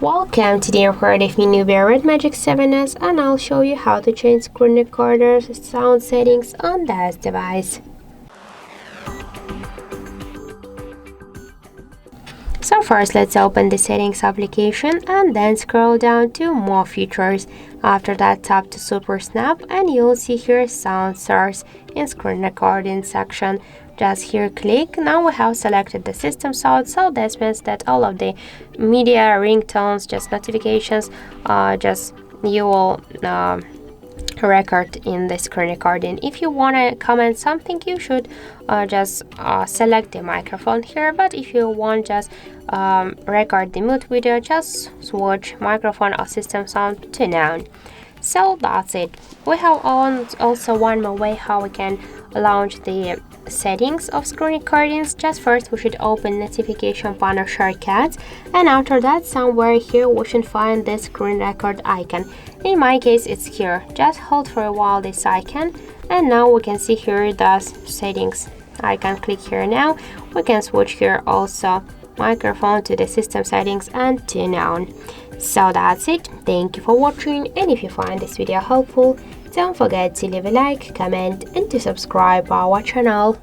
Welcome to the HardReset Nubia Red Magic 7S, and I'll show you how to change screen recorder's sound settings on this device. So first, let's open the settings application and then scroll down to more features. After that, tap to Super Snap and you'll see here sound source in screen recording section. Just here click. Now we have selected the system sound, so this means that all of the media, ringtones, just notifications, you will record in the screen recording. If you want to comment something, you should just select the microphone here, but if you want just record the mute video, just switch microphone or system sound to none. So that's it. We have also one more way how we can launch the settings of screen recordings. Just first we should open notification panel shortcuts, and after that somewhere here we should find the screen record icon. In my case it's here. Just hold for a while this icon, and now we can see here the settings. I can click here. Now we can switch here also microphone to the system settings and to none. So that's it. Thank you for watching, and if you find this video helpful, don't forget to leave a like, comment and to subscribe our channel.